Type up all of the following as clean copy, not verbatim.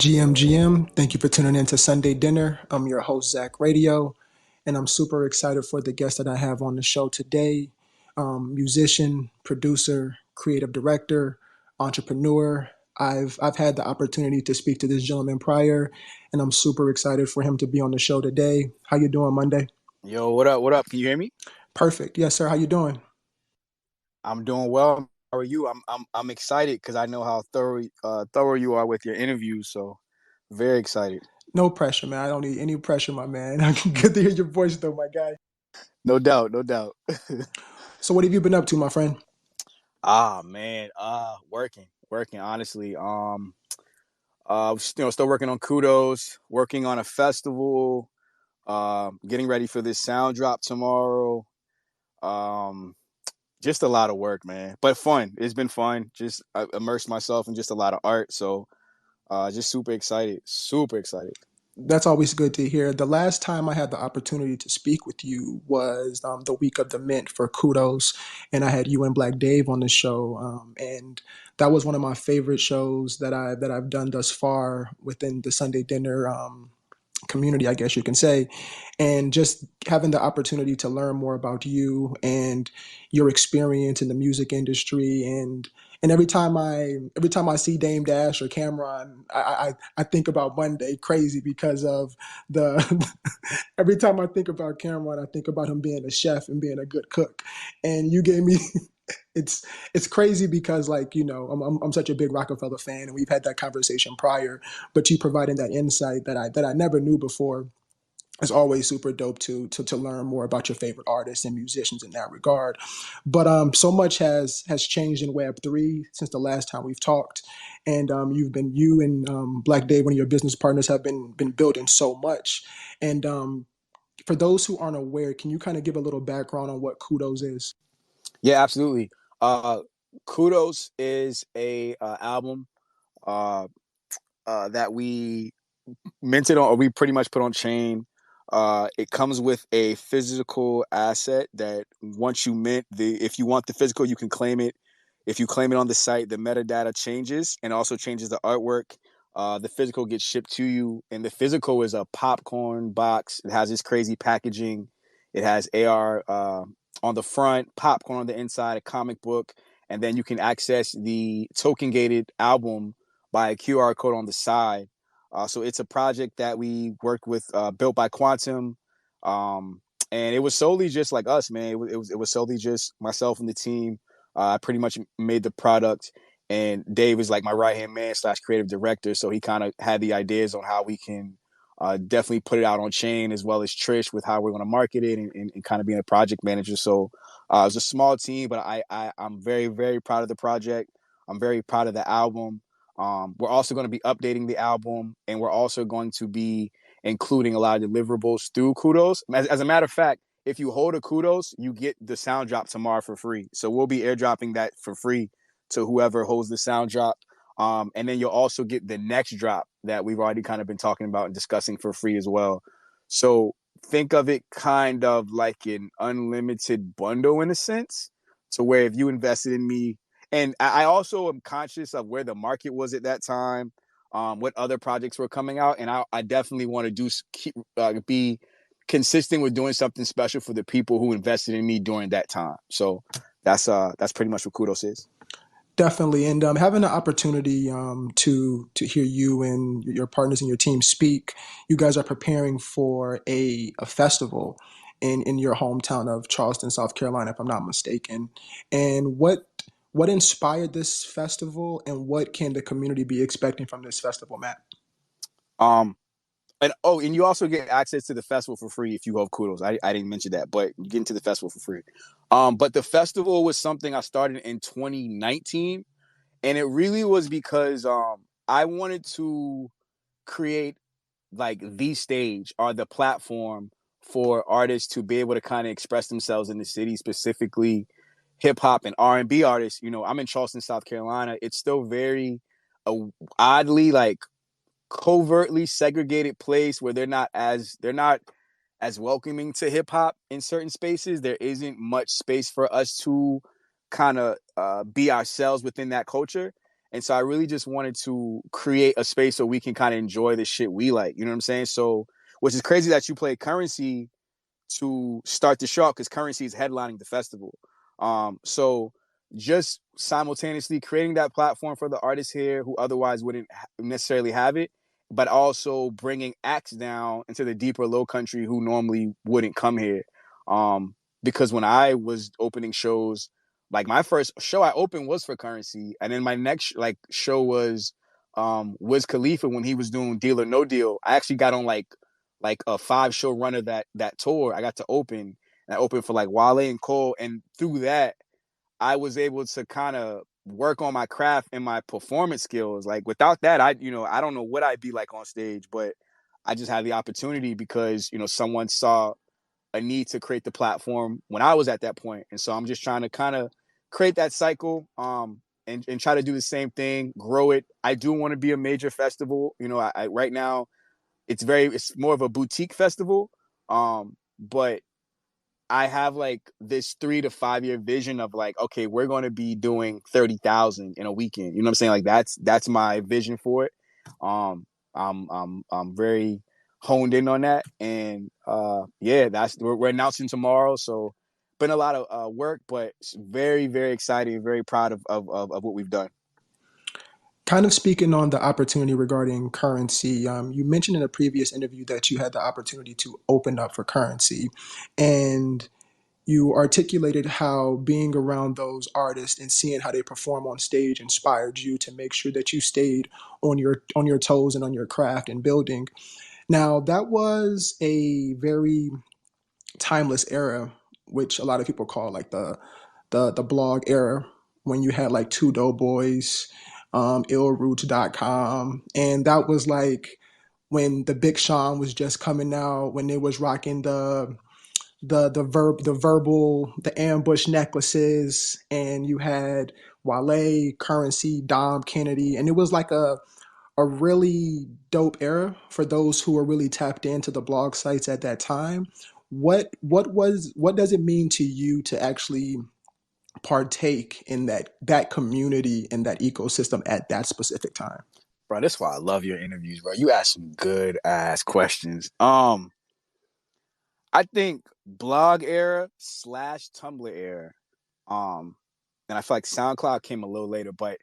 GMGM, thank you for tuning in to Sunday Dinner. I'm your host, Zach Radio, and I'm super excited for the guest that I have on the show today. Musician, producer, creative director, entrepreneur. I've had the opportunity to speak to this gentleman prior, and I'm super excited for him to be on the show today. How you doing, Monday? Yo, what up? What up? Can you hear me? Perfect. Yes, sir. How you doing? I'm doing well. How are you? I'm excited because I know how thorough you are with your interviews. So very excited. No pressure, man. I don't need any pressure, my man. Good to hear your voice, though, my guy. No doubt, no doubt. So, what have you been up to, my friend? Man, working. Honestly, still working on Kudos, working on a festival, getting ready for this sound drop tomorrow. Um, just a lot of work, man, but fun. It's been fun. Just I immersed myself in just a lot of art. So just super excited. Super excited. That's always good to hear. The last time I had the opportunity to speak with you was the week of the Mint for Kudos, and I had you and Black Dave on the show, and that was one of my favorite shows that I've done thus far within the Sunday Dinner community, I guess you can say, and just having the opportunity to learn more about you and your experience in the music industry. And every time I see Dame Dash or Cameron, I think about Monday crazy because of the every time I think about Cameron, I think about him being a chef and being a good cook. And you gave me it's it's crazy because, like, I'm such a big Rockefeller fan, and we've had that conversation prior, but you providing that insight that I never knew before is always super dope to learn more about your favorite artists and musicians in that regard. But so much has changed in Web3 since the last time we've talked, and you and Black Dave, one of your business partners, have been building so much. And for those who aren't aware, can you kind of give a little background on what Kudos is? Yeah, absolutely. Uh, Kudos is a album uh, that we minted on, or we pretty much put on chain. It comes with a physical asset that once you mint if you want the physical, you can claim it. If you claim it on the site, the metadata changes and also changes the artwork. The physical gets shipped to you, and the physical is a popcorn box. It has this crazy packaging. It has AR on the front, popcorn on the inside, a comic book, and then you can access the token gated album by a QR code on the side. So it's a project that we worked with, built by Quantum, um, and it was solely just like us, man. It was solely just myself and the team. I pretty much made the product, and Dave is like my right hand man slash creative director. So he kind of had the ideas on how we can definitely put it out on chain, as well as Trish with how we're going to market it, and kind of being a project manager. So it was a small team, but I'm very, very proud of the project. I'm very proud of the album. We're also going to be updating the album, and we're also going to be including a lot of deliverables through Kudos. As a matter of fact, if you hold a Kudos, you get the sound drop tomorrow for free. So we'll be airdropping that for free to whoever holds the sound drop. And then you'll also get the next drop that we've already kind of been talking about and discussing for free as well. So think of it kind of like an unlimited bundle in a sense, to where if you invested in me, and I also am conscious of where the market was at that time, what other projects were coming out, and I definitely want to be consistent with doing something special for the people who invested in me during that time. So that's pretty much what Kudos is. Definitely, and having the opportunity to hear you and your partners and your team speak. You guys are preparing for a festival in your hometown of Charleston, South Carolina, if I'm not mistaken. And what inspired this festival, and what can the community be expecting from this festival, Matt? Um, and you also get access to the festival for free if you have Kudos. I didn't mention that, but you get into the festival for free. But the festival was something I started in 2019, and it really was because I wanted to create like the stage or the platform for artists to be able to kind of express themselves in the city, specifically hip hop and R&B artists. I'm in Charleston, South Carolina. It's still very uh, oddly, like, covertly segregated place where they're not as welcoming to hip hop in certain spaces. There isn't much space for us to kind of be ourselves within that culture. And so I really just wanted to create a space so we can kind of enjoy the shit we like. You know what I'm saying? So, which is crazy that you play Currency to start the show because Currency is headlining the festival. So just simultaneously creating that platform for the artists here who otherwise wouldn't necessarily have it, but also bringing acts down into the deeper low country who normally wouldn't come here. Um, because when I was opening shows, like my first show I opened was for Currency, and then my next like show was Wiz Khalifa when he was doing Deal or No Deal. I actually got on like a 5 show run of that tour. I got to open, and I opened for like Wale and Cole, and through that I was able to kind of work on my craft and my performance skills. Like without that, I don't know what I'd be like on stage, but I just had the opportunity because someone saw a need to create the platform when I was at that point, and so I'm just trying to kind of create that cycle, and try to do the same thing, grow it. I do want to be a major festival. I right now it's more of a boutique festival, but I have like this 3 to 5 year vision of like, okay, we're going to be doing 30,000 in a weekend. You know what I'm saying? Like that's my vision for it. I'm very honed in on that, and yeah, we're announcing tomorrow. So been a lot of work, but it's very very exciting, very proud of what we've done. Kind of speaking on the opportunity regarding Currency, you mentioned in a previous interview that you had the opportunity to open up for Currency, and you articulated how being around those artists and seeing how they perform on stage inspired you to make sure that you stayed on your toes and on your craft and building. Now, that was a very timeless era, which a lot of people call like the blog era, when you had like Two Doughboys, illroots.com, and that was like when the Big Sean was just coming out, when they was rocking the verbal, the ambush necklaces, and you had Wale, Currency, Dom Kennedy, and it was like a really dope era for those who were really tapped into the blog sites at that time. What does it mean to you to actually partake in that community and that ecosystem at that specific time? Bro, that's why I love your interviews, bro. You ask some good ass questions. I think blog era slash Tumblr era. Um, and I feel like SoundCloud came a little later, but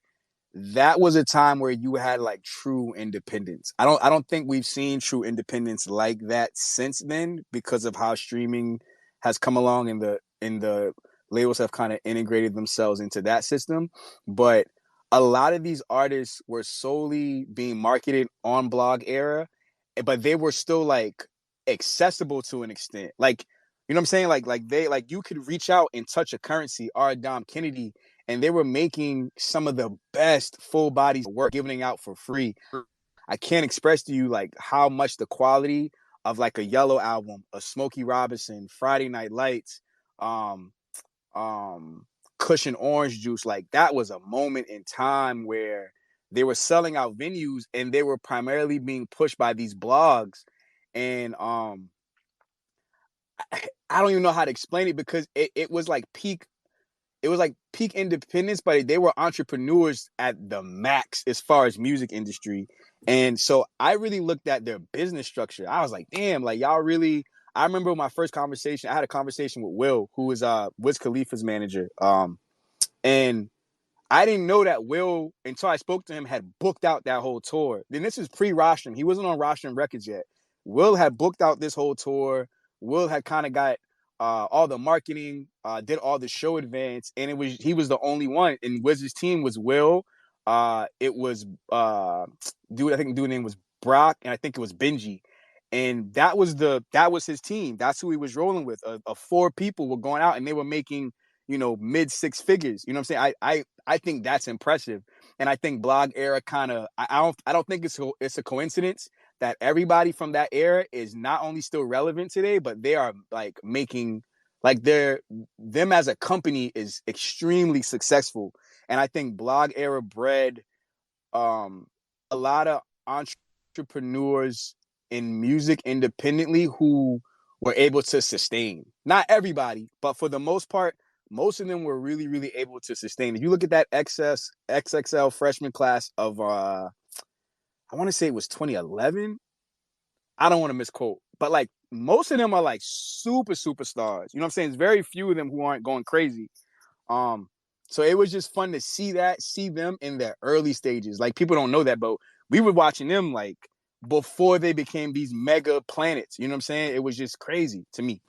that was a time where you had like true independence. I don't think we've seen true independence like that since then because of how streaming has come along and the labels have kind of integrated themselves into that system. But a lot of these artists were solely being marketed on blog era, but they were still like accessible to an extent. Like, you know what I'm saying? Like you could reach out and touch a Currency or a Dom Kennedy, and they were making some of the best full bodies work giving out for free. I can't express to you like how much the quality of like a Yellow album, a Smokey Robinson, Friday Night Lights, um, um, Cushion Orange Juice, like that was a moment in time where they were selling out venues and they were primarily being pushed by these blogs. And I don't even know how to explain it because it was like peak independence, but they were entrepreneurs at the max as far as music industry. And so I really looked at their business structure. I was like, damn, like y'all really. I remember my first conversation. I had a conversation with Will, who was Wiz Khalifa's manager. And I didn't know that Will, until I spoke to him, had booked out that whole tour. Then this is pre-rostering. He wasn't on rostering records yet. Will had booked out this whole tour. Will had kind of got all the marketing, did all the show advance, and he was the only one. And Wiz's team was Will. It was dude. I think dude name was Brock, and I think it was Benji. And that was his team. That's who he was rolling with. 4 people were going out, and they were making mid 6 figures. You know what I'm saying? I think that's impressive, and I think blog era kind of I don't think it's a coincidence that everybody from that era is not only still relevant today, but they are like making like them as a company is extremely successful, and I think blog era bred um a lot of entrepreneurs in music independently who were able to sustain. Not everybody, but for the most part, most of them were really, really able to sustain. If you look at that XXL freshman class of I want to say it was 2011. I don't want to misquote, but like most of them are like super superstars. You know what I'm saying? There's very few of them who aren't going crazy. Um, so it was just fun to see them in their early stages. Like people don't know that, but we were watching them like before they became these mega planets. You know what I'm saying? It was just crazy to me.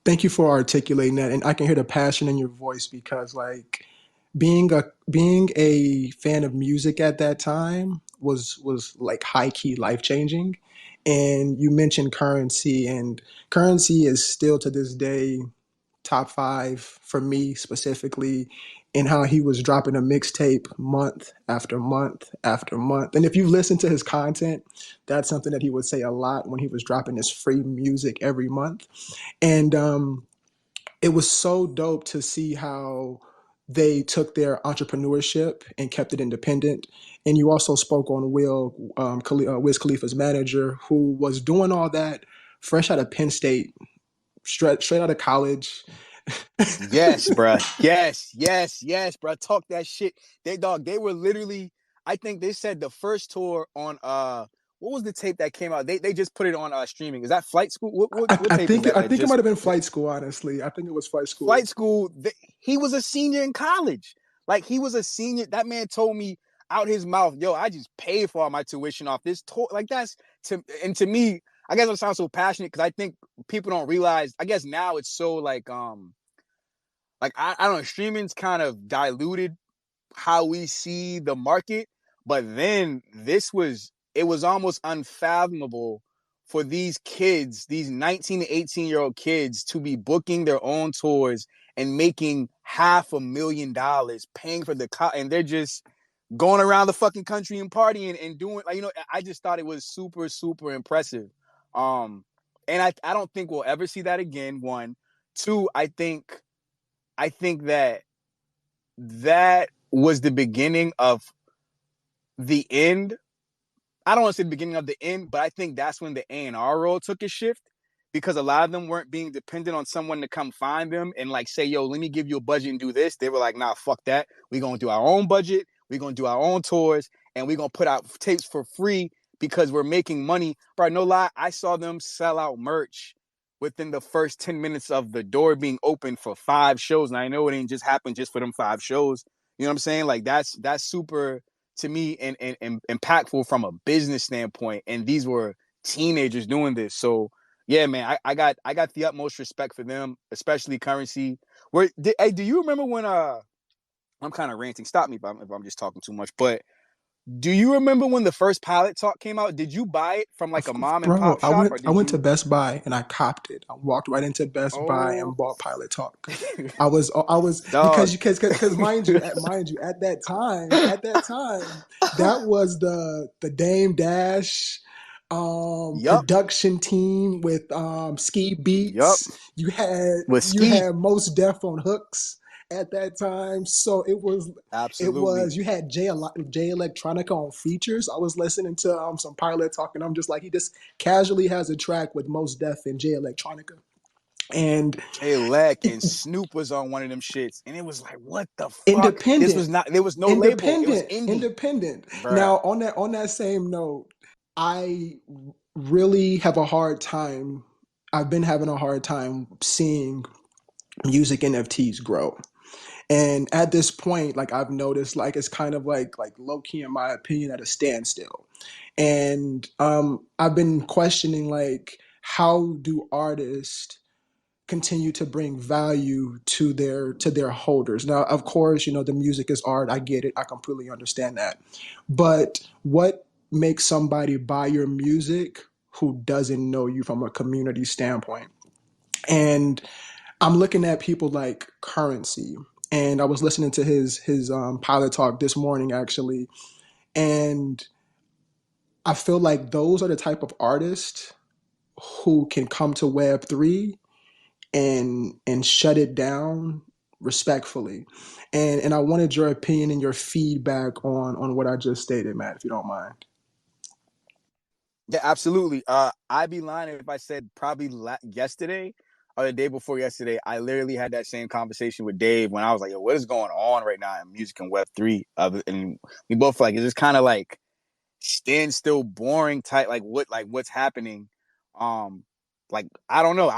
Thank you for articulating that, and I can hear the passion in your voice because like being a fan of music at that time was like high key life changing. And you mentioned Currency, and Currency is still to this day top five for me specifically, in how he was dropping a mixtape month after month after month. And if you listen to his content, that's something that he would say a lot when he was dropping his free music every month. And it was so dope to see how they took their entrepreneurship and kept it independent. And you also spoke on Wiz Khalifa's manager, who was doing all that fresh out of Penn State, straight out of college. Yes, bro. Yes, bro. Talk that shit. They were literally. I think they said the first tour on what was the tape that came out? They just put it on streaming. Is that Flight School? What I tape is think that? I That think it just might have been Flight School. Honestly, I think it was Flight School. Flight School. He was a senior in college. Like he was a senior. That man told me out his mouth, "Yo, I just paid for all my tuition off this tour." Like that's to me. I guess I sound so passionate because I think people don't realize. I guess now it's so like I don't know, streaming's kind of diluted how we see the market, but then it was almost unfathomable for these kids, these 19 to 18-year-old kids, to be booking their own tours and making $500,000 paying for and they're just going around the fucking country and partying and doing like I just thought it was super super impressive. Um and I don't think we'll ever see that again. One, two, I think that was the beginning of the end. I don't want to say the beginning of the end, but I think that's when the A&R role took a shift because a lot of them weren't being dependent on someone to come find them and like say, yo, let me give you a budget and do this. They were like, nah, fuck that. We're going to do our own budget. We're going to do our own tours and we're going to put out tapes for free because we're making money. Bro, no lie, I saw them sell out merch within the first 10 minutes of the door being open for 5 shows. And I know it ain't just happened just for them 5 shows. You know what I'm saying? Like that's super to me and impactful from a business standpoint. And these were teenagers doing this. So yeah, man, I got the utmost respect for them, especially Currency. Hey, do you remember when I'm kind of ranting? Stop me if I'm just talking too much. But do you remember when the first Pilot Talk came out? Did you buy it from like a mom and Bro, pop shop, or I did went to you? Best Buy and I copped it. I walked right into Best Buy Oh, and bought Pilot Talk. I was dog. because mind you at that time that was the Dame Dash Yup, production team with Ski yup. Beats. You had With you Ski, had Most Def on hooks at that time. So it was absolutely. you had Jay Electronica on features. I was listening to some Pilot Talk, and I'm just like, he just casually has a track with Most Def and Jay Electronica. And Jay Leck and Snoop was on one of them shits, and it was like, what the fuck? This independent, was not. There was no label. It was independent, indie, independent. bruh. Now on that same note, I really have a hard time. I've been having a hard time seeing music NFTs grow. And at this point, like I've noticed, like it's kind of like low key, in my opinion, at a standstill. And I've been questioning like how do artists continue to bring value to their holders. Now, of course, the music is art. I get it. I completely understand that. But what makes somebody buy your music who doesn't know you from a community standpoint? And I'm looking at people like Currency, and I was listening to his pilot talk this morning actually, and I feel like those are the type of artists who can come to Web3 and shut it down respectfully. And I wanted your opinion and your feedback on what I just stated, Matt, if you don't mind. Yeah, absolutely. I'd be lying if I said probably yesterday. or the day before yesterday, I literally had that same conversation with Dave when I was like, "Yo, what is going on right now in music and Web3?" And we both like, "Is this kind of like standstill, boring type? Like what's happening?" Um, like I don't know.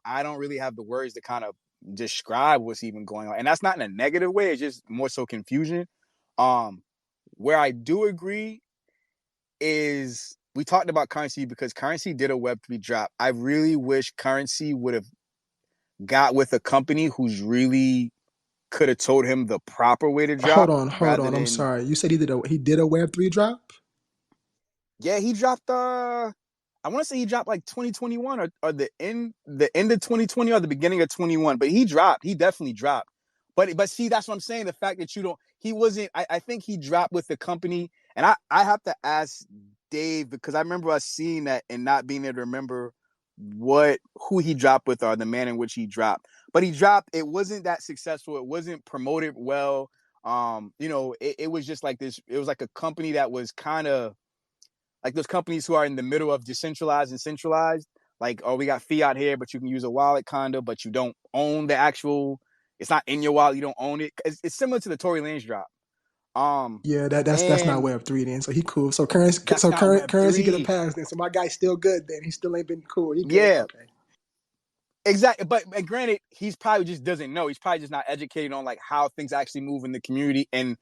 I don't really have the words to kind of describe what's even going on, and that's not in a negative way. It's just more so confusion. Um, where I do agree is we talked about Currency because Currency did a Web3 drop. I really wish Currency would have got with a company who's really could have told him the proper way to Hold drop on, hold rather on. I'm than, sorry. You said he did a Web3 drop? yeah, he dropped I want to say he dropped like 2021 or the end of 2020 or the beginning of 21, but he definitely dropped. But see, that's what I'm saying. The fact that you don't he wasn't I think he dropped with the company, and I have to ask Dave because I remember us seeing that and not being able to remember who he dropped with or the man in which he dropped. But he dropped, it wasn't that successful, it wasn't promoted well. It was just like this, it was like a company that was kind of like those companies who are in the middle of decentralized and centralized. Like, oh, we got fiat here, but you can use a wallet kind of, but you don't own the actual. It's not in your wallet. You don't own it. It's similar to the Tory Lanez drop. Um, Yeah, that's not and Web3 then. So he cool. So currency that's so not current Web currency get a three. pass then. So my guy's still good then. He still ain't been cool. He good. Yeah, Okay. exactly. But granted, he's probably just doesn't know. He's probably just not educated on like how things actually move in the community and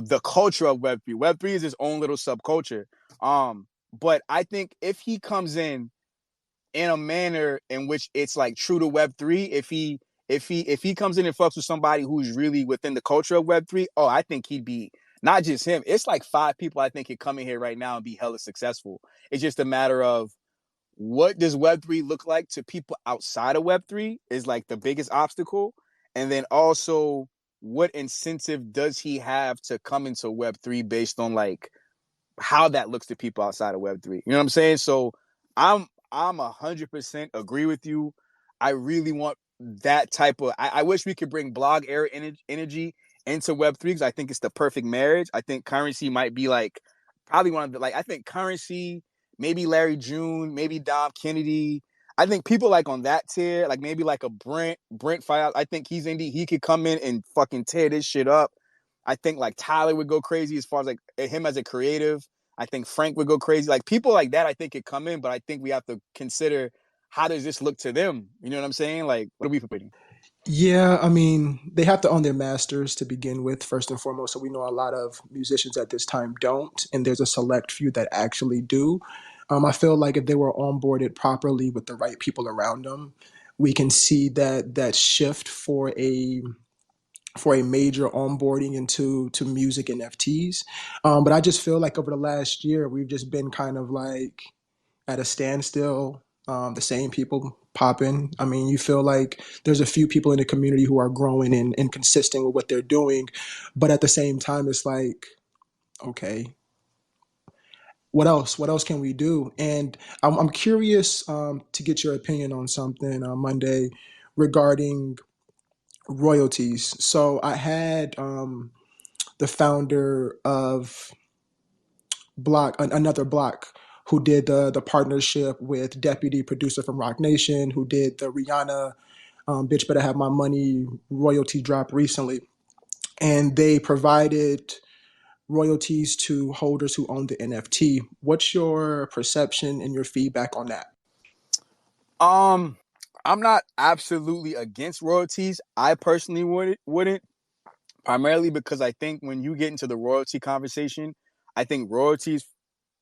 the culture of Web3. Web3 is its own little subculture. But I think if he comes in a manner in which it's like true to Web3. If he comes in and fucks with somebody who's really within the culture of Web3, oh, I think he'd be not just him. It's like 5 people I think could come in here right now and be hella successful. It's just a matter of what does Web3 look like to people outside of Web3 is like the biggest obstacle, and then also what incentive does he have to come into Web3 based on like how that looks to people outside of Web3. You know what I'm saying? So I'm 100% agree with you. I really want that type of. I wish we could bring blog era energy into Web3 because I think it's the perfect marriage. I think Currency might be like probably one of the like. I think Currency, maybe Larry June, maybe Dom Kennedy. I think people like on that tier, like maybe like a Brent Fire. I think he could come in and fucking tear this shit up. I think like Tyler would go crazy as far as like him as a creative. I think Frank would go crazy. Like people like that, I think could come in, but I think we have to consider how does this look to them? You know what I'm saying? Like, what are we putting? Yeah, I mean, they have to own their masters to begin with, first and foremost. So we know a lot of musicians at this time don't, and there's a select few that actually do. I feel like if they were onboarded properly with the right people around them, we can see that shift for a major onboarding into music and NFTs. But I just feel like over the last year, we've just been kind of like at a standstill. The same people popping. I mean, you feel like there's a few people in the community who are growing and consistent with what they're doing, but at the same time, it's like, okay, what else? What else can we do? And I'm curious to get your opinion on something on Monday regarding royalties. So I had the founder of another Block, who did the partnership with deputy producer from Rock Nation, who did the Rihanna "Bitch Better Have My Money" royalty drop recently, and they provided royalties to holders who own the NFT. What's your perception and your feedback on that? Um, I'm not absolutely against royalties. I personally wouldn't primarily because I think when you get into the royalty conversation, I think royalties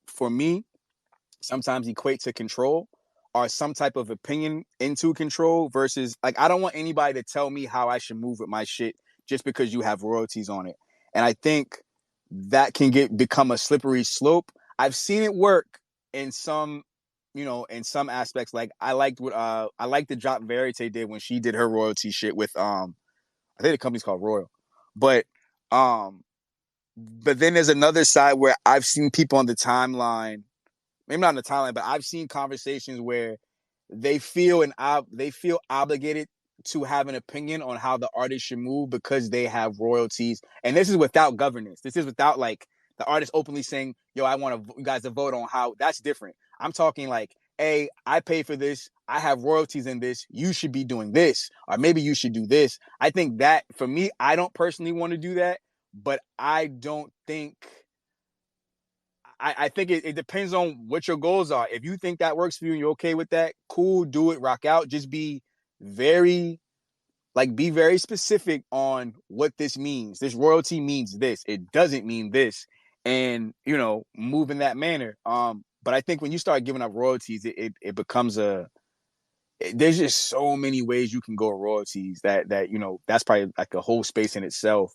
for me sometimes equate to control or some type of opinion into control versus like I don't want anybody to tell me how I should move with my shit just because you have royalties on it. And I think that can become a slippery slope. I've seen it work in some in some aspects. Like I liked the drop Verite did when she did her royalty shit with I think the company's called Royal. But um but then there's another side where I've seen people on the timeline, maybe not in the timeline, but I've seen conversations where they feel obligated to have an opinion on how the artist should move because they have royalties, and this is without governance. This is without like the artist openly saying, "Yo, I want you guys to vote on how." That's different. I'm talking like hey, I pay for this, I have royalties in this, you should be doing this, or maybe you should do this. I think that for me, I don't personally want to do that, but I don't think I think it depends on what your goals are. If you think that works for you and you're okay with that, cool, do it, rock out. Just very be very specific on what this means. This royalty means this. It doesn't mean this. And, move in that manner. But I think when you start giving up royalties, it becomes there's just so many ways you can go with royalties that's probably like a whole space in itself.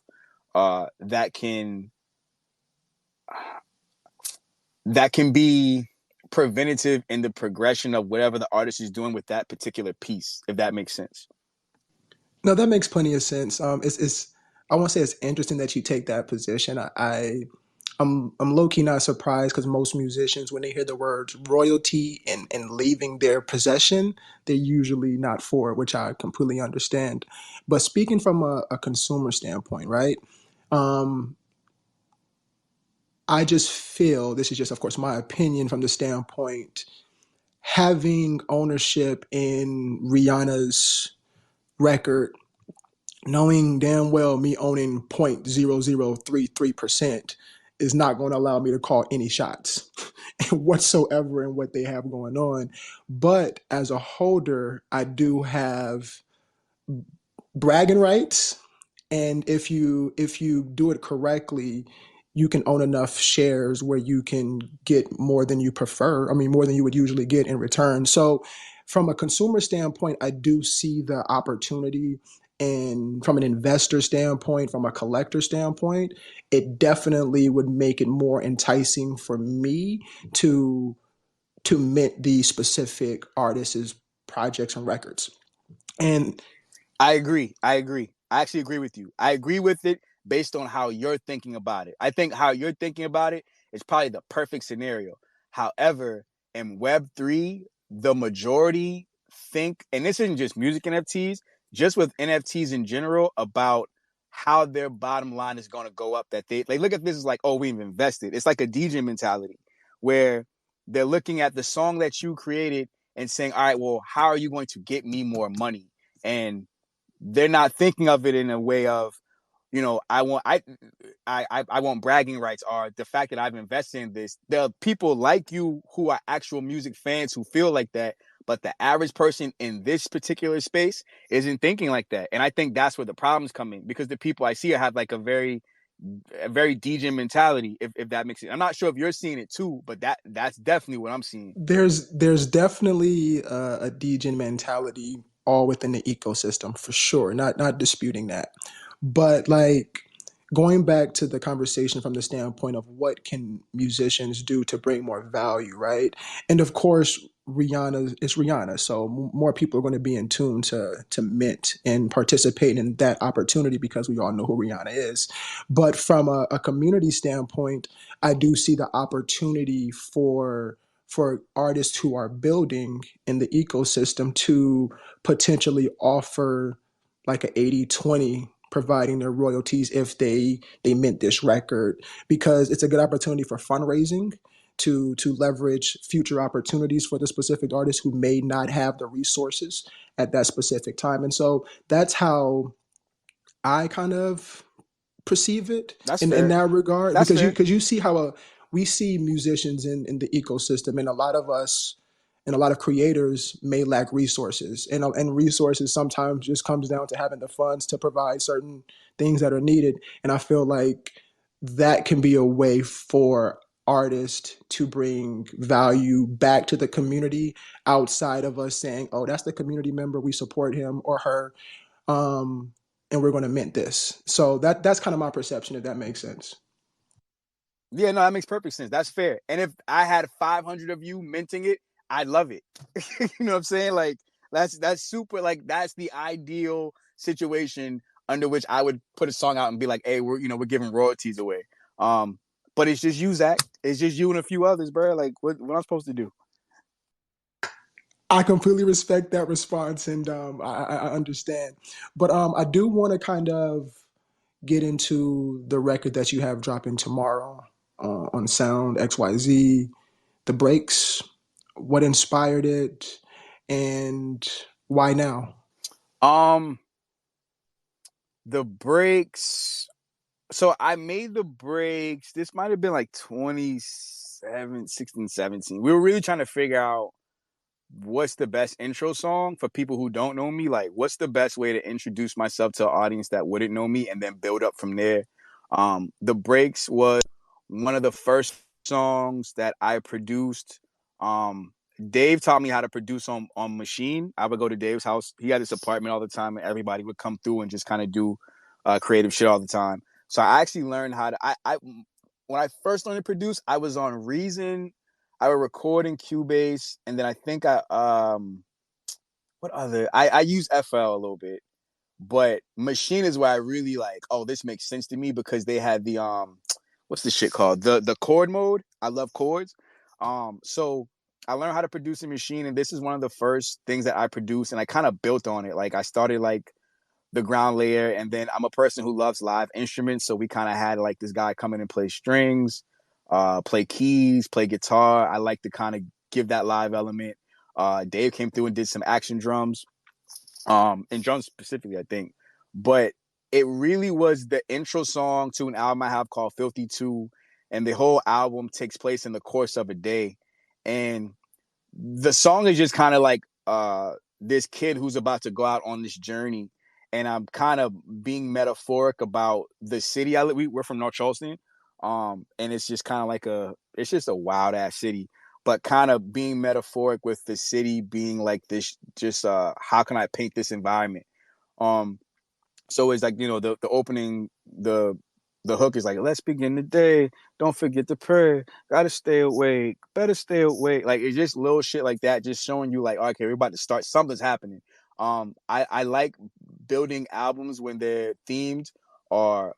That can be preventative in the progression of whatever the artist is doing with that particular piece, if that makes sense. No, that makes plenty of sense. It's I won't say it's interesting that you take that position. I'm low key not surprised because most musicians, when they hear the words royalty and leaving their possession, they're usually not for it, which I completely understand. But speaking from a consumer standpoint, right? Um, I just feel this is just, of course, my opinion from the standpoint having ownership in Rihanna's record, knowing damn well me owning 0.0033% is not going to allow me to call any shots whatsoever in what they have going on. But as a holder, I do have bragging rights, and if you do it correctly, you can own enough shares where you can get more than you prefer, I mean more than you would usually get in return. So from a consumer standpoint, I do see the opportunity, and from an investor standpoint, from a collector standpoint, it definitely would make it more enticing for me to mint the specific artists' projects and records. And I agree. I agree. I actually agree with you. I agree with it based on how you're thinking about it. I think how you're thinking about it is probably the perfect scenario. However, in Web3, the majority think, and this isn't just music NFTs, just with NFTs in general, about how their bottom line is going to go up. That they look at this as like, oh, we've invested. It's like a DJ mentality where they're looking at the song that you created and saying, all right, well, how are you going to get me more money? And they're not thinking of it in a way of, I want bragging rights, or the fact that I've invested in this. There are people like you who are actual music fans who feel like that, but the average person in this particular space isn't thinking like that. And I think that's where the problems come in, because the people I see have like a very DJ mentality, if that makes sense. I'm not sure if you're seeing it too, but that's definitely what I'm seeing. there's definitely a degen mentality all within the ecosystem for sure. Not disputing that, but like going back to the conversation from the standpoint of what can musicians do to bring more value, right? And of course, Rihanna is Rihanna, so more people are going to be in tune to mint and participate in that opportunity because we all know who Rihanna is. But from a community standpoint, I do see the opportunity for artists who are building in the ecosystem to potentially offer like a 80-20, providing their royalties if they mint this record, because it's a good opportunity for fundraising to leverage future opportunities for the specific artist who may not have the resources at that specific time. And so that's how I kind of perceive it That's in fair. that regard, That's fair. because you see how we see musicians in the ecosystem, and a lot of us and a lot of creators may lack resources, and resources sometimes just comes down to having the funds to provide certain things that are needed. And I feel like that can be a way for artists to bring value back to the community outside of us saying, oh, that's the community member, we support him or her, um, and we're going to mint this. So that's kind of my perception, if that makes sense. Yeah, no, that makes perfect sense. That's fair. And if I had 500 of you minting it, I'd love it. You know what I'm saying? Like that's super. Like that's the ideal situation under which I would put a song out and be like, "Hey, we're giving royalties away." Um, but it's just you, Zach. It's just you and a few others, bro. Like what am I supposed to do? I completely respect that response, and I understand. But I do want to kind of get into the record that you have dropping tomorrow on Sound XYZ, The Breaks. what inspired it, and why now? Um, the breaks. So I made the breaks. This might have been like 27, 16, 17. We were really trying to figure out what's the best intro song for people who don't know me. Like, what's the best way to introduce myself to an audience that wouldn't know me, and then build up from there. The breaks was one of the first songs that I produced. um Dave taught me how to produce on machine. I would go to Dave's house. He had this apartment all the time, and everybody would come through and just kind of do creative shit all the time. So I actually learned how to I when I first learned to produce, I was on Reason. I would record in Cubase, and then I think what other I use FL a little bit, but Machine is where I really like, oh, this makes sense to me, because they had the what's the shit called, the chord mode. I love chords. So I learned how to produce in Machine, and this is one of the first things that I produced, and I kind of built on it. Like, I started like the ground layer, and then I'm a person who loves live instruments, so we kind of had like this guy come in and play strings, play keys, play guitar. I like to kind of give that live element. Dave came through and did some action drums, and drums specifically, I think. But it really was the intro song to an album I have called Filthy 2, and the whole album takes place in the course of a day. And the song is just kind of like this kid who's about to go out on this journey, and I'm kind of being metaphoric about the city I live. We're from North Charleston, and it's just kind of like it's just a wild ass city, but kind of being metaphoric with the city being like this. Just how can I paint this environment? Um, so it's like, the opening, the hook is like, let's begin the day, don't forget to pray, gotta stay awake, better stay awake. Like, it's just little shit like that, just showing you like, okay, we're about to start, something's happening. I like building albums when they're themed, or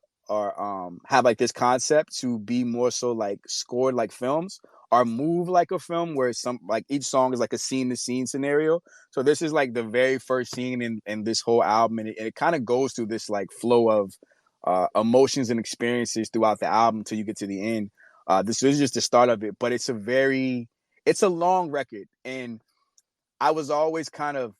have like this concept to be more so like scored like films, or move like a film, where some, like, each song is like a scene to scene scenario. So this is like the very first scene in this whole album, and it kind of goes through this like flow of emotions and experiences throughout the album until you get to the end. This is just the start of it, but it's a long record, and I was always kind of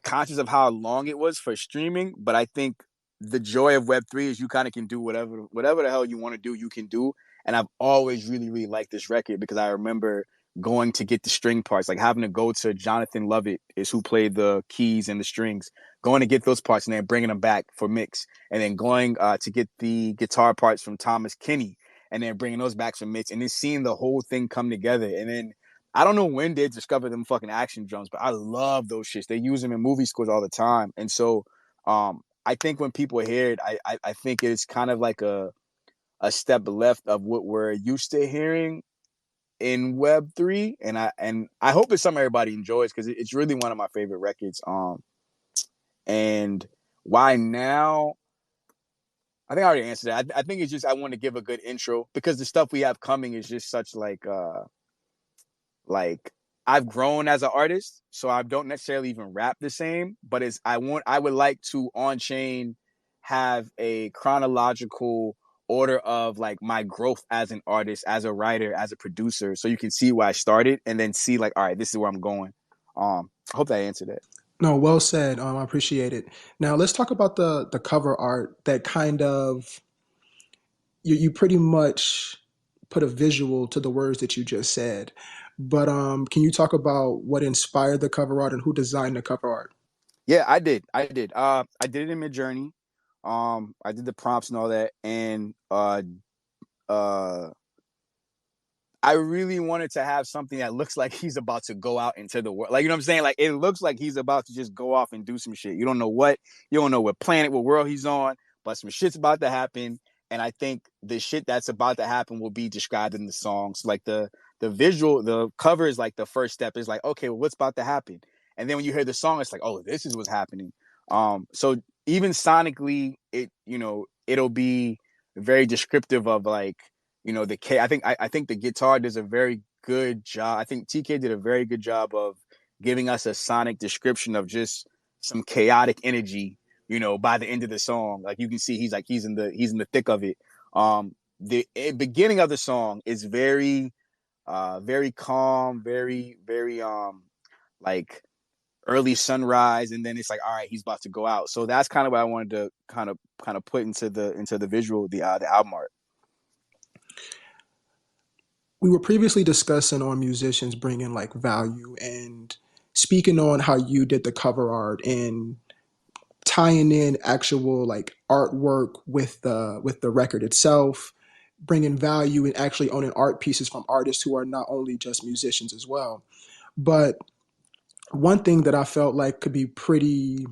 conscious of how long it was for streaming. But I think the joy of Web3 is you kind of can do whatever the hell you want to do, you can do. And I've always really, really liked this record, because I remember going to get the string parts, like having to go to Jonathan Lovett, is who played the keys and the strings, going to get those parts and then bringing them back for mix, and then going to get the guitar parts from Thomas Kinney, and then bringing those back for mix, and then seeing the whole thing come together. And then I don't know when they discovered them fucking action drums, but I love those shits. They use them in movie scores all the time. And so I think when people hear it, I think it's kind of like a step left of what we're used to hearing in Web3. And I hope it's something everybody enjoys, because it's really one of my favorite records. And why now? I think I already answered that. I think it's just I want to give a good intro, because the stuff we have coming is just such like I've grown as an artist, so I don't necessarily even rap the same. But I would like to on chain have a chronological order of like my growth as an artist, as a writer, as a producer, so you can see where I started, and then see like, all right, this is where I'm going. I hope that answered it. No, well said. I appreciate it. Now let's talk about the cover art that kind of you pretty much put a visual to the words that you just said. But can you talk about what inspired the cover art and who designed the cover art? Yeah, I did. I did it in Midjourney. I did the prompts and all that, and uh I really wanted to have something that looks like he's about to go out into the world. Like, you know what I'm saying? Like, it looks like he's about to just go off and do some shit. You don't know what planet, what world he's on, but some shit's about to happen. And I think the shit that's about to happen will be described in the songs. Like the visual, the cover is like the first step. Is like, okay, well, what's about to happen? And then when you hear the song, it's like, oh, this is what's happening. So even sonically, it'll be very descriptive of like, the K. I think the guitar does a very good job. I think TK did a very good job of giving us a sonic description of just some chaotic energy. By the end of the song, like, you can see he's in the thick of it. The beginning of the song is very very calm, very like early sunrise, and then it's like, all right, he's about to go out. So that's kind of what I wanted to kind of put into the visual, the album art. We were previously discussing on musicians bringing like value and speaking on how you did the cover art and tying in actual like artwork with the record itself, bringing value and actually owning art pieces from artists who are not only just musicians as well. But one thing that I felt like could be pretty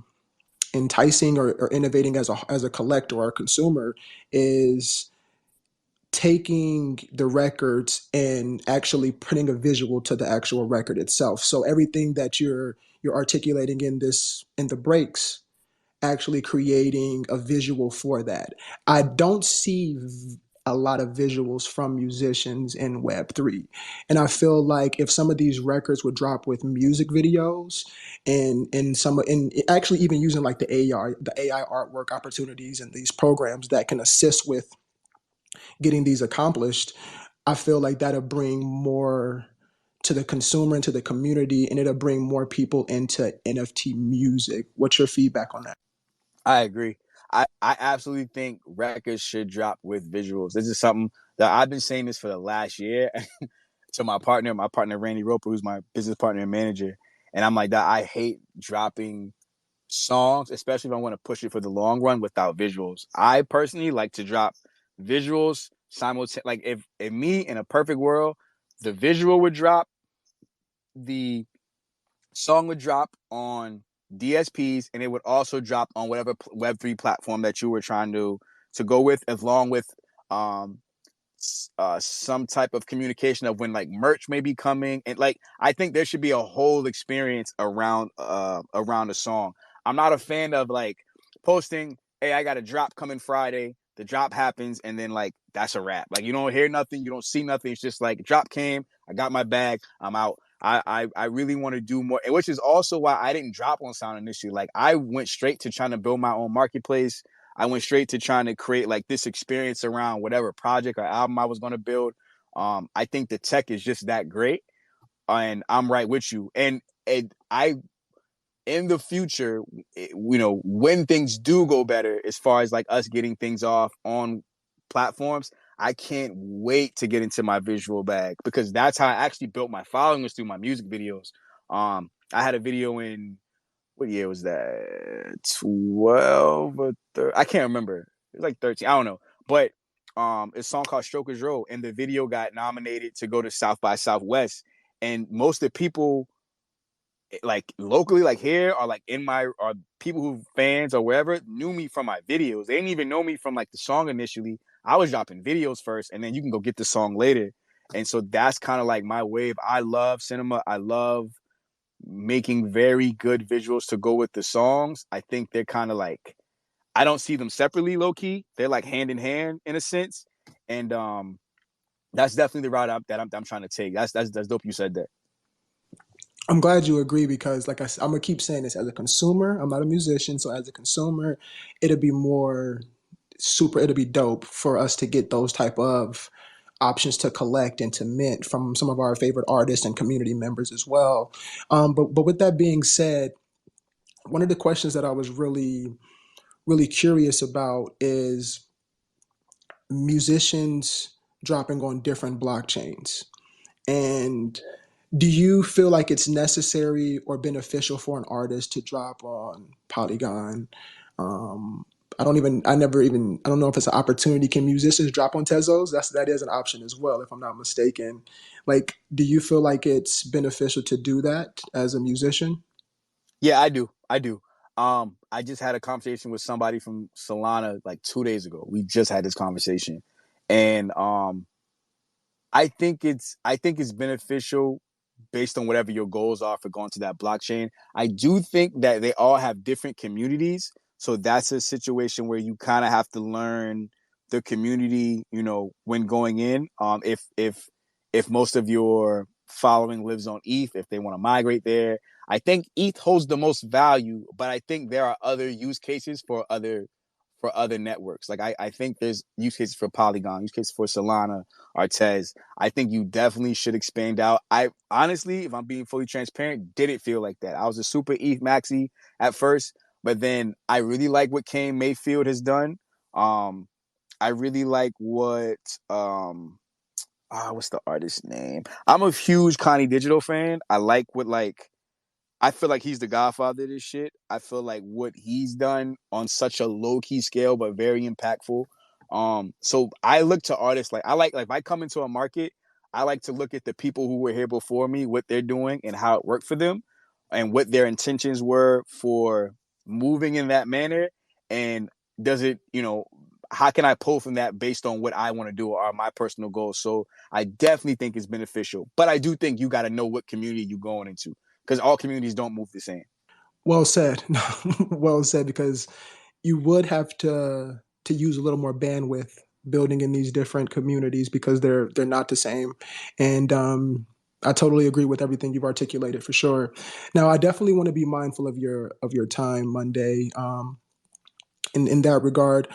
enticing or innovating as a collector or a consumer is taking the records and actually putting a visual to the actual record itself. So everything that you're articulating in the breaks, actually creating a visual for that. I don't see a lot of visuals from musicians in Web3. And I feel like if some of these records would drop with music videos and actually even using like the AI artwork opportunities and these programs that can assist with getting these accomplished, I feel like that'll bring more to the consumer and to the community, and it'll bring more people into NFT music. What's your feedback on that? I agree. I absolutely think records should drop with visuals. This is something that I've been saying this for the last year to my partner Randy Roper, who's my business partner and manager. And I'm like that. I hate dropping songs, especially if I want to push it for the long run without visuals. I personally like to drop visuals simultaneously. Like if me in a perfect world, the visual would drop, the song would drop on DSPs, and it would also drop on whatever Web3 platform that you were trying to go with, along with um some type of communication of when like merch may be coming. And like I think there should be a whole experience around a song. I'm not a fan of like posting, hey, I got a drop coming Friday. The drop happens, and then like that's a wrap. Like you don't hear nothing, you don't see nothing. It's just like drop came, I got my bag, I'm out. I really want to do more, and which is also why I didn't drop on Sound initially. Like I went straight to trying to build my own marketplace. I went straight to trying to create like this experience around whatever project or album I was going to build. I think the tech is just that great, and I'm right with you. And I in the future, when things do go better, as far as like us getting things off on platforms, I can't wait to get into my visual bag, because that's how I actually built my following, was through my music videos. I had a video in, what year was that? 12 or 13? I can't remember. It was like 13. I don't know. But it's a song called Strokers Road, and the video got nominated to go to South by Southwest. And most of the people like locally, like here, or like in my, or people who fans or wherever, knew me from my videos. They didn't even know me from like the song initially. I was dropping videos first, and then you can go get the song later. And so that's kind of like my wave. I love cinema. I love making very good visuals to go with the songs. I think they're kind of like, I don't see them separately, low key. They're like hand in hand in a sense. And that's definitely the route I'm trying to take. That's dope you said that. I'm glad you agree because, like I'm gonna keep saying this as a consumer. I'm not a musician, so as a consumer, it'll be more super. It'll be dope for us to get those type of options to collect and to mint from some of our favorite artists and community members as well. But with that being said, one of the questions that I was really curious about is musicians dropping on different blockchains. And do you feel like it's necessary or beneficial for an artist to drop on Polygon? Um, I don't know if it's an opportunity. Can musicians drop on Tezos? That is an option as well, if I'm not mistaken. Like, do you feel like it's beneficial to do that as a musician? Yeah, I do. I do. I just had a conversation with somebody from Solana like 2 days ago. We just had this conversation, and I think it's beneficial based on whatever your goals are for going to that blockchain. I do think that they all have different communities, so that's a situation where you kind of have to learn the community, when going in. If most of your following lives on ETH, if they want to migrate there, I think ETH holds the most value, but I think there are other use cases for for other networks. Like I think there's use cases for Polygon, use cases for Solana, Artez. I think you definitely should expand out. I honestly, if I'm being fully transparent, didn't feel like that. I was a super ETH maxi at first, but then I really like what Kane Mayfield has done. I really like what what's the artist's name? I'm a huge Connie Digital fan. I like what like I feel like he's the godfather of this shit. I feel like what he's done on such a low key scale, but very impactful. So I look to artists like I like if I come into a market, I like to look at the people who were here before me, what they're doing and how it worked for them, and what their intentions were for moving in that manner. And does it, how can I pull from that based on what I want to do or my personal goals? So I definitely think it's beneficial, but I do think you got to know what community you're going into because all communities don't move the same. Well said. Well said, because you would have to use a little more bandwidth building in these different communities because they're not the same. And I totally agree with everything you've articulated for sure. Now, I definitely want to be mindful of your time Monday. In that regard,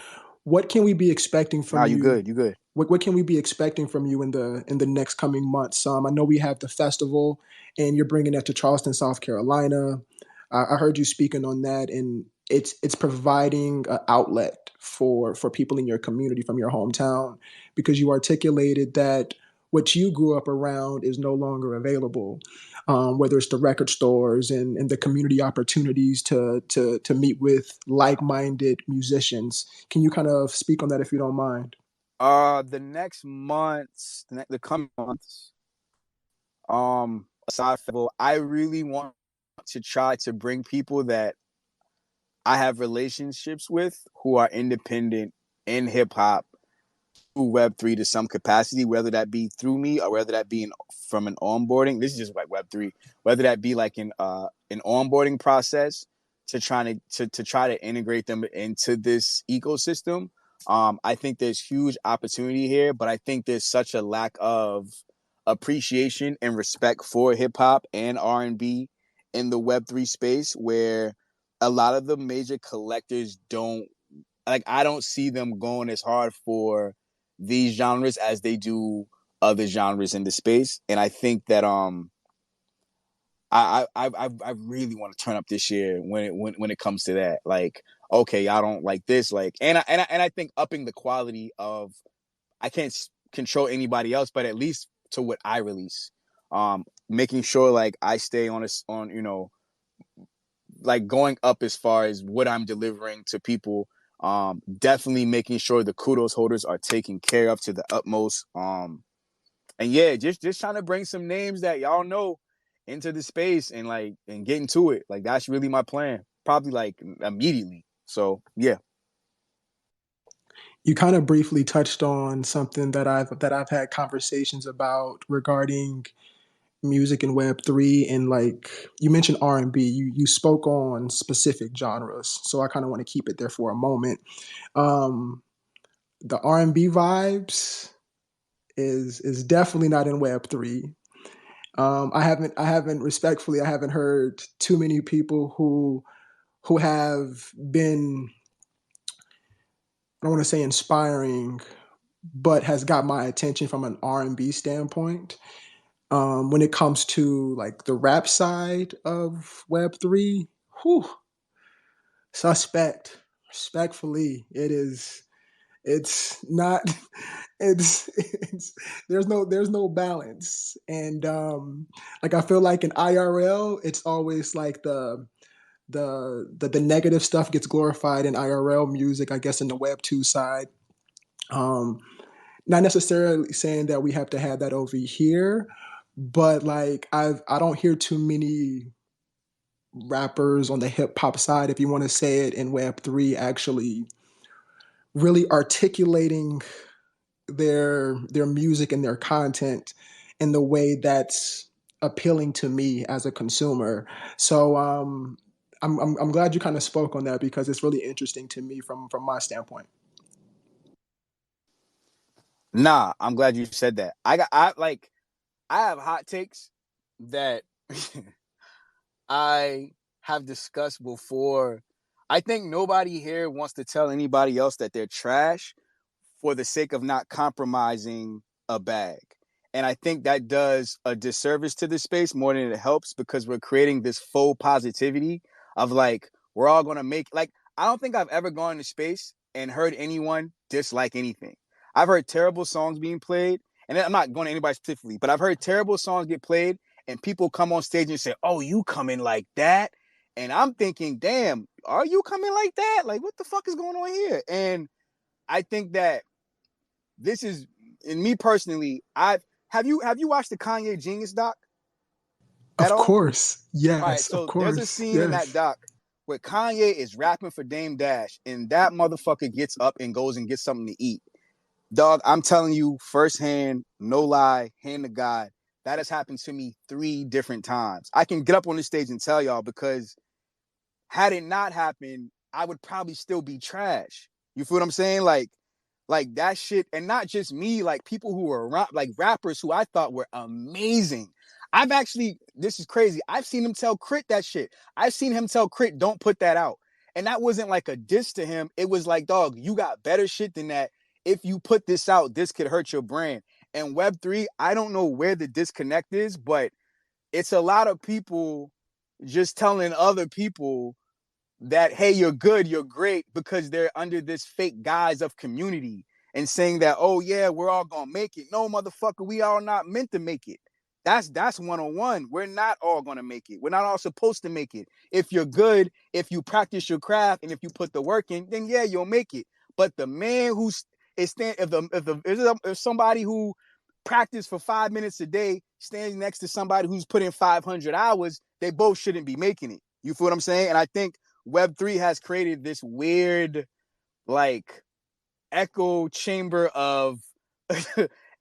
what can we be expecting Nah, from you you? good. You good. What can we be expecting from you in the next coming months? I know we have the festival, and you're bringing that to Charleston, South Carolina. I heard you speaking on that, and it's providing an outlet for people in your community from your hometown, because you articulated that what you grew up around is no longer available. Whether it's the record stores and the community opportunities to meet with like-minded musicians. Can you kind of speak on that if you don't mind? The next months, the coming months, aside from I really want to try to bring people that I have relationships with who are independent in hip hop through Web3 to some capacity, whether that be through me or whether that be from an onboarding. This is just like Web3, whether that be like an onboarding process to try to integrate them into this ecosystem. I think there's huge opportunity here, but I think there's such a lack of appreciation and respect for hip hop and R&B in the Web3 space, where a lot of the major collectors don't like. I don't see them going as hard for these genres as they do other genres in the space. And I think that I really want to turn up this year when it comes to that. Like, okay, I don't like this. Like, and I think upping the quality of, I can't control anybody else, but at least to what I release, making sure like I stay on like going up as far as what I'm delivering to people. Definitely making sure the kudos holders are taken care of to the utmost. And yeah, just trying to bring some names that y'all know into the space and like and get into it. Like that's really my plan. Probably like immediately. So yeah. You kind of briefly touched on something that I've had conversations about regarding music and Web3, and like you mentioned R&B. You spoke on specific genres, so I kind of want to keep it there for a moment. Um, the R&B vibes is definitely not in Web3. I haven't heard too many people who have been, I don't want to say inspiring, but has got my attention from an R&B standpoint. When it comes to like the rap side of Web3, whew, suspect. Respectfully, it's not it's there's no balance. And like I feel like in IRL it's always like the negative stuff gets glorified in IRL music, I guess in the Web2 side. um Not necessarily saying that we have to have that over here, but like I don't hear too many rappers on the hip hop side, if you want to say it, in Web3 actually really articulating their music and their content in the way that's appealing to me as a consumer. So I'm glad you kind of spoke on that because it's really interesting to me from my standpoint. Nah, I'm glad you said that. I have hot takes that I have discussed before. I think nobody here wants to tell anybody else that they're trash for the sake of not compromising a bag. And I think that does a disservice to the space more than it helps, because we're creating this faux positivity of like, we're all going to make, like, I don't think I've ever gone into space and heard anyone dislike anything. I've heard terrible songs being played, and I'm not going to anybody specifically, but I've heard terrible songs get played and people come on stage and say, "Oh, you coming like that?" And I'm thinking, damn, are you coming like that? Like, what the fuck is going on here? And I think that this is, in me personally, I've have you watched the Kanye Genius doc at Of all? course. All right, Yes, of so there's a course. scene in that Yes. doc where Kanye is rapping for Dame Dash, and that motherfucker gets up and goes and gets something to eat. Dog, I'm telling you firsthand, no lie, hand to God, that has happened to me 3 different times. I can get up on this stage and tell y'all, because had it not happened, I would probably still be trash. You feel what I'm saying? Like that shit, and not just me, like people who were like rappers who I thought were amazing. I've actually, this is crazy. I've seen him tell Crit that shit. I've seen him tell Crit, don't put that out. And that wasn't like a diss to him. It was like, dog, you got better shit than that. If you put this out, this could hurt your brand. And Web3, I don't know where the disconnect is, but it's a lot of people just telling other people that, hey, you're good, you're great, because they're under this fake guise of community and saying that, oh yeah, we're all gonna make it. No, motherfucker, we are not meant to make it. That's 101. We're not all gonna make it. We're not all supposed to make it. If you're good, if you practice your craft, and if you put the work in, then yeah, you'll make it. But the man who's is stand if somebody who practiced for 5 minutes a day stands next to somebody who's put in 500 hours, they both shouldn't be making it. You feel what I'm saying? And I think Web3 has created this weird, like, echo chamber of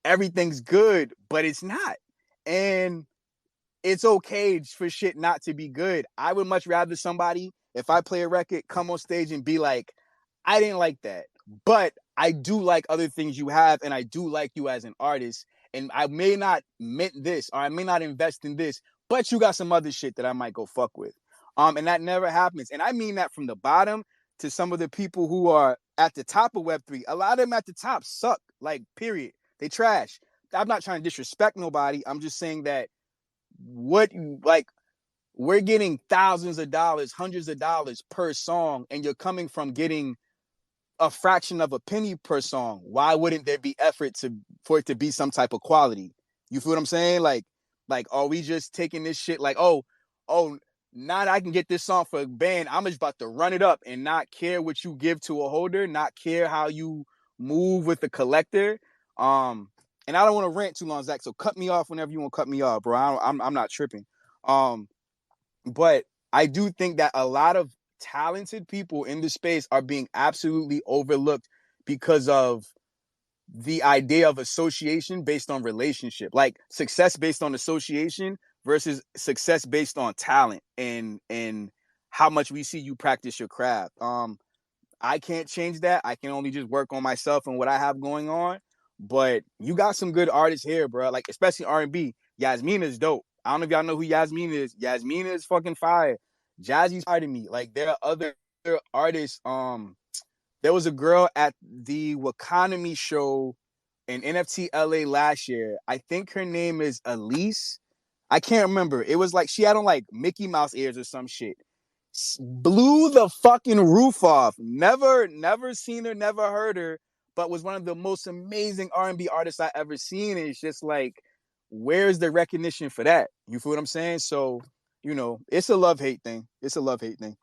everything's good, but it's not. And it's okay for shit not to be good. I would much rather somebody, if I play a record, come on stage and be like, I didn't like that, but I do like other things you have, and I do like you as an artist. And I may not mint this, or I may not invest in this, but you got some other shit that I might go fuck with. And that never happens. And I mean that from the bottom to some of the people who are at the top of Web3. A lot of them at the top suck, like, period. They trash. I'm not trying to disrespect nobody. I'm just saying that what, like, we're getting thousands of dollars, hundreds of dollars per song, and you're coming from getting a fraction of a penny per song. Why wouldn't there be effort to for it to be some type of quality? You feel what I'm saying? Like, are we just taking this shit like, oh, now that I can get this song for a band, I'm just about to run it up and not care what you give to a holder, not care how you move with the collector. Um, and I don't want to rant too long, Zach. So cut me off whenever you want to cut me off, bro. I'm not tripping. Um, but I do think that a lot of talented people in the space are being absolutely overlooked because of the idea of association based on relationship, like success based on association versus success based on talent and how much we see you practice your craft. I can't change that. I can only just work on myself and what I have going on. But you got some good artists here, bro. Like, especially R&B. Yasmina is dope. I don't know if y'all know who Yasmina is. Yasmina is fucking fire. Jazzy's fire to me. Like, there are other artists. There was a girl at the Wakanami show in NFT LA last year. I think her name is Elise. I can't remember. It was like she had on like Mickey Mouse ears or some shit. Blew the fucking roof off. Never seen her, never heard her, but was one of the most amazing R&B artists I ever seen. And it's just like, where's the recognition for that? You feel what I'm saying? So, it's a love hate thing. It's a love hate thing.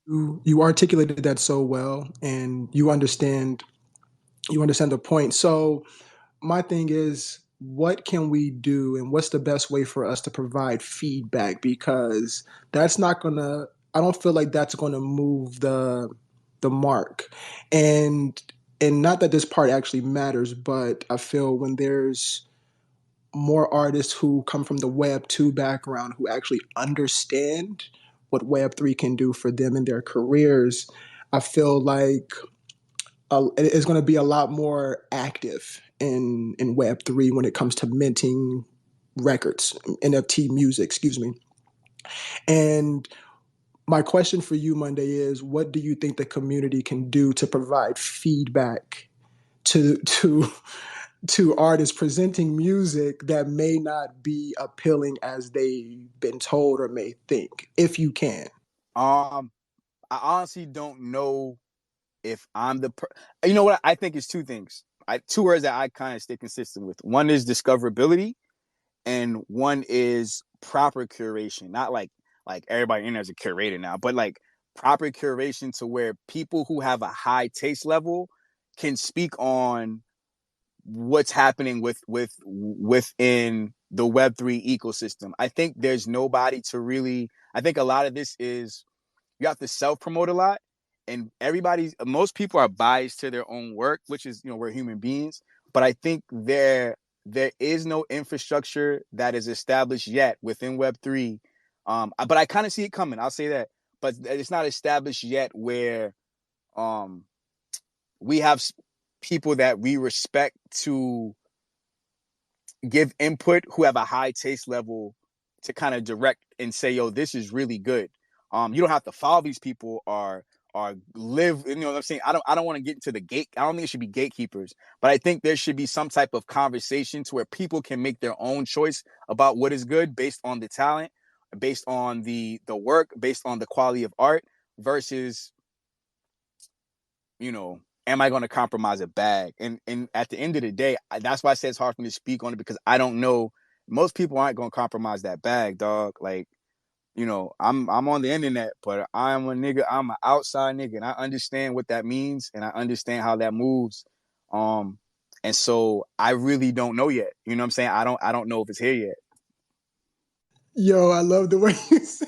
You articulated that so well, and you understand the point. So my thing is, what can we do, and what's the best way for us to provide feedback? Because that's not gonna. I don't feel like that's gonna move the mark, and and not that this part actually matters, but I feel when there's more artists who come from the Web 2 background who actually understand what Web 3 can do for them in their careers, I feel like it's going to be a lot more active in Web 3 when it comes to minting records, NFT music, excuse me. And my question for you, Monday, is what do you think the community can do to provide feedback to to artists presenting music that may not be appealing as they've been told or may think, if you can? Um, I honestly don't know if I'm you know what? I think it's two things. Two words that I kind of stay consistent with. One is discoverability, and one is proper curation. Not like everybody in there's a curator now, but like proper curation to where people who have a high taste level can speak on what's happening within the Web3 ecosystem. I think there's nobody to really. I think a lot of this is you have to self promote a lot, and most people are biased to their own work, which is we're human beings. But I think there is no infrastructure that is established yet within Web3. But I kind of see it coming. I'll say that, but it's not established yet where um we have people that we respect to give input who have a high taste level to kind of direct and say, yo, this is really good. You don't have to follow these people or live, you know what I'm saying? I don't want to get into the gate. I don't think it should be gatekeepers, but I think there should be some type of conversation to where people can make their own choice about what is good based on the talent, based on the work, based on the quality of art versus am I going to compromise a bag? And at the end of the day, that's why I say it's hard for me to speak on it because I don't know. Most people aren't going to compromise that bag, dog. Like, I'm on the internet, but I'm a nigga. I'm an outside nigga, and I understand what that means, and I understand how that moves. Um, and so I really don't know yet. You know what I'm saying? I don't know if it's here yet. Yo, I love the way you say.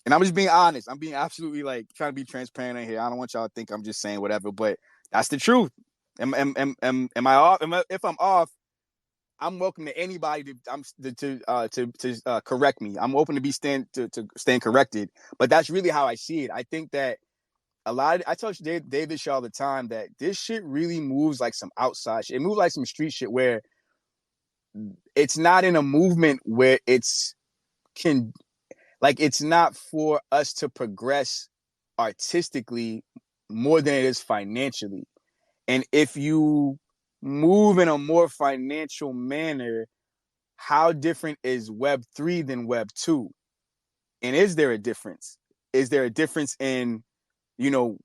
And I'm just being honest. I'm being absolutely like trying to be transparent in here. I don't want y'all to think I'm just saying whatever, but that's the truth. Am I off? If I'm off, I'm welcome to anybody to correct me. I'm open to be stand corrected. But that's really how I see it. I think that I tell Dave this shit all the time that this shit really moves like some outside shit. It moves like some street shit where it's not in a movement where can it's not for us to progress artistically more than it is financially. And if you move in a more financial manner, how different is Web3 than Web2? And is there a difference? Is there a difference in, you know,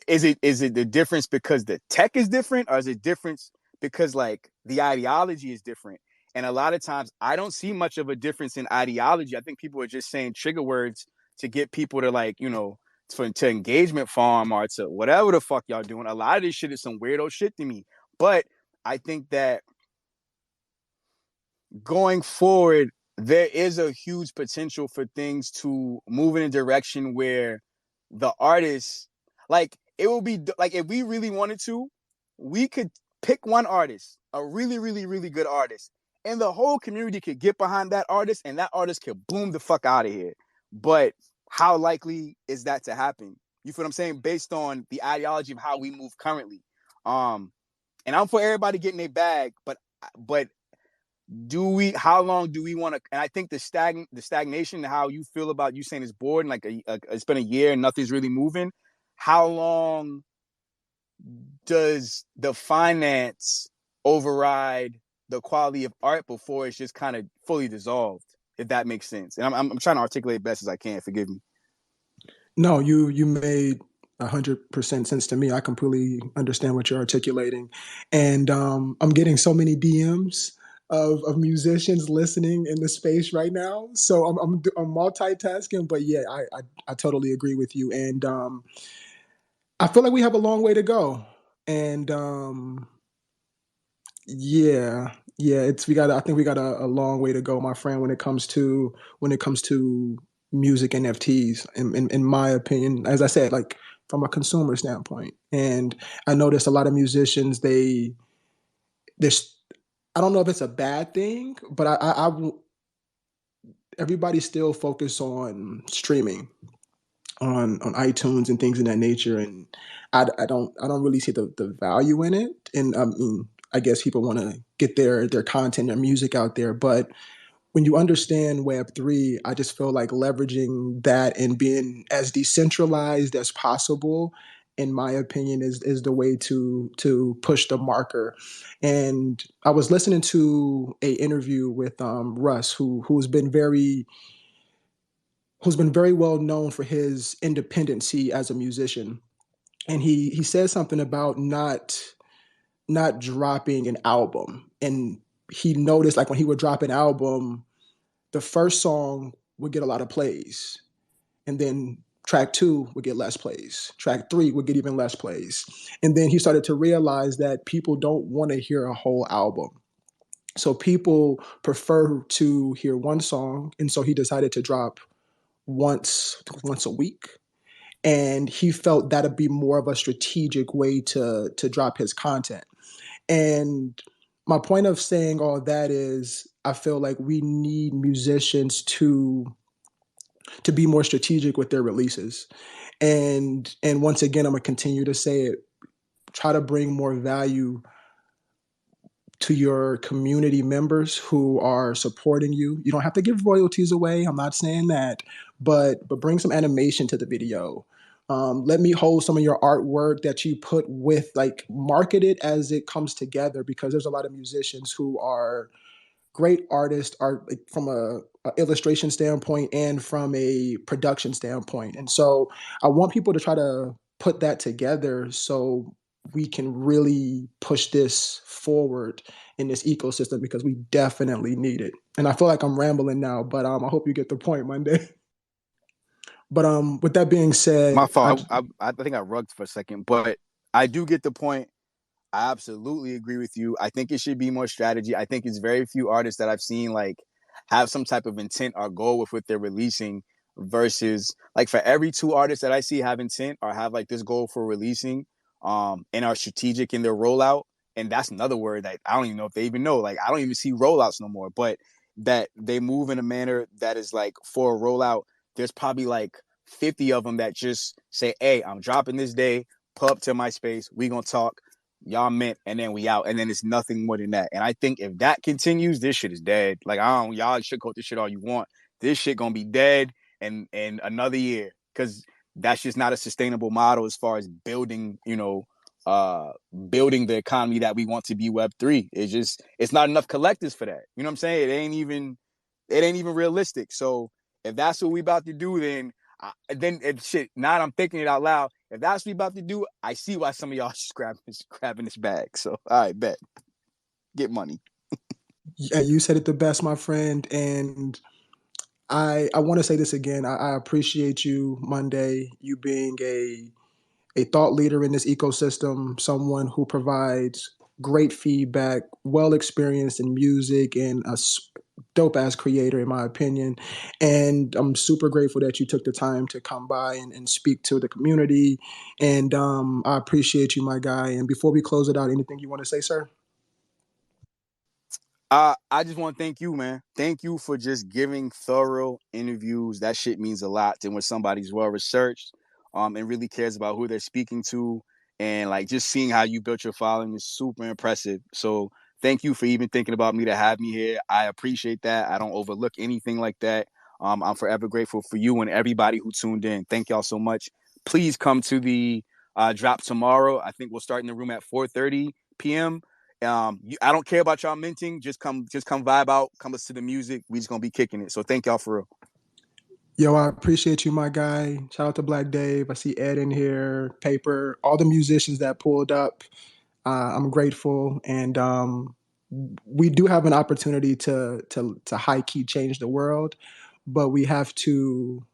is it the difference because the tech is different, or is it difference because like the ideology is different? And a lot of times I don't see much of a difference in ideology. I think people are just saying trigger words to get people to to engagement farm or to whatever the fuck y'all doing. A lot of this shit is some weirdo shit to me. But I think that going forward, there is a huge potential for things to move in a direction where the artists, like, it will be like if we really wanted to, we could pick one artist, a really, really, really good artist, and the whole community could get behind that artist, and that artist could boom the fuck out of here. But how likely is that to happen? You feel what I'm saying? Based on the ideology of how we move currently. Um, and I'm for everybody getting a bag, but do we how long do we want to, and I think the stagnation, how you feel about you saying it's bored and like it's been a year and nothing's really moving. How long does the finance override the quality of art before it's just kind of fully dissolved, if that makes sense? And I'm trying to articulate best as I can, forgive me. No, you made 100% sense to me. I completely understand what you're articulating, and I'm getting so many DMs of musicians listening in the space right now. So I'm multitasking, but yeah, I totally agree with you, and I feel like we have a long way to go, and yeah, it's we got. I think we got a long way to go, my friend, when it comes to music NFTs. In my opinion, as I said, like from a consumer standpoint, and I noticed a lot of musicians there's I don't know if it's a bad thing, but everybody's still focused on streaming on iTunes and things in that nature, and I don't really see the value in it. And I mean, I guess people want to get their content, their music out there, but when you understand Web3, I just feel like leveraging that and being as decentralized as possible, in my opinion, is the way to push the marker. And I was listening to a interview with Russ, who's been very well known for his independency as a musician. And he said something about not dropping an album. And he noticed, like, when he would drop an album, the first song would get a lot of plays, and then track two would get less plays, track three would get even less plays, and then he started to realize that people don't want to hear a whole album, so people prefer to hear one song, and so he decided to drop once a week, and he felt that'd be more of a strategic way to drop his content. And my point of saying all that is, I feel like we need musicians to be more strategic with their releases. And once again, I'm gonna continue to say it. Try to bring more value to your community members who are supporting you. You don't have to give royalties away. I'm not saying that, but bring some animation to the video. Let me hold some of your artwork that you put with, like, market it as it comes together, because there's a lot of musicians who are great artists, are, like, from a illustration standpoint and from a production standpoint. And so I want people to try to put that together so we can really push this forward in this ecosystem, because we definitely need it. And I feel like I'm rambling now, but I hope you get the point, Monday. But with that being My said, fault. I think I rugged for a second, but I do get the point. I absolutely agree with you. I think it should be more strategy. I think it's very few artists that I've seen like have some type of intent or goal with what they're releasing versus like for every two artists that I see have intent or have like this goal for releasing and are strategic in their rollout. And that's another word that I don't even know if they even know. Like I don't even see rollouts no more, but that they move in a manner that is like for a rollout, there's probably like 50 of them that just say, hey, I'm dropping this day, pull up to my space, we gonna talk, y'all meant, and then we out, and then it's nothing more than that. And I think if that continues, this shit is dead. Like I don't, y'all should quote this shit all you want. This shit gonna be dead in another year because that's just not a sustainable model as far as building, building the economy that we want to be Web3. It's not enough collectors for that. You know what I'm saying? It ain't even realistic. So if that's what we about to do, then shit. Now I'm thinking it out loud. If that's what we about to do, I see why some of y'all just grabbing this bag. So all right, bet, get money. yeah, you said it the best, my friend. And I want to say this again. I appreciate you, Monday, you being a thought leader in this ecosystem, someone who provides great feedback, well experienced in music, and a dope ass creator, in my opinion. And I'm super grateful that you took the time to come by and speak to the community. And I appreciate you, my guy. And before we close it out, anything you want to say, sir? I just want to thank you, man. Thank you for just giving thorough interviews. That shit means a lot. And when somebody's well researched, and really cares about who they're speaking to, and like just seeing how you built your following is super impressive. So thank you for even thinking about me to have me here. I appreciate that. I don't overlook anything like that. I'm forever grateful for you and everybody who tuned in. Thank y'all so much. Please come to the drop tomorrow. I think we'll start in the room at 4:30 p.m. I don't care about y'all minting. Just come vibe out. Come listen to the music. We just gonna be kicking it. So thank y'all for real. Yo, I appreciate you, my guy. Shout out to Black Dave. I see Ed in here, Paper, all the musicians that pulled up. I'm grateful, and we do have an opportunity to high key change the world, but we have to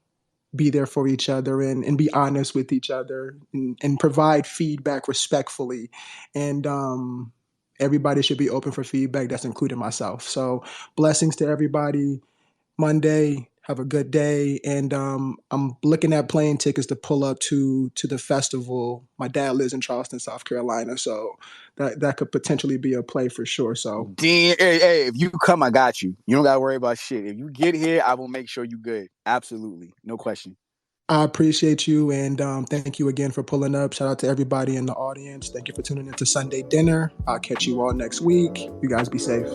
be there for each other and be honest with each other, and provide feedback respectfully. And everybody should be open for feedback. That's including myself. So blessings to everybody. Monday, have a good day. And I'm looking at plane tickets to pull up to the festival. My dad lives in Charleston, South Carolina, so that could potentially be a play for sure. So Damn, hey, if you come, I got you. You don't gotta worry about shit. If you get here, I will make sure you good. Absolutely, no question. I appreciate you, and thank you again for pulling up. Shout out to everybody in the audience. Thank you for tuning into Sunday Dinner. I'll catch you all next week. You guys be safe.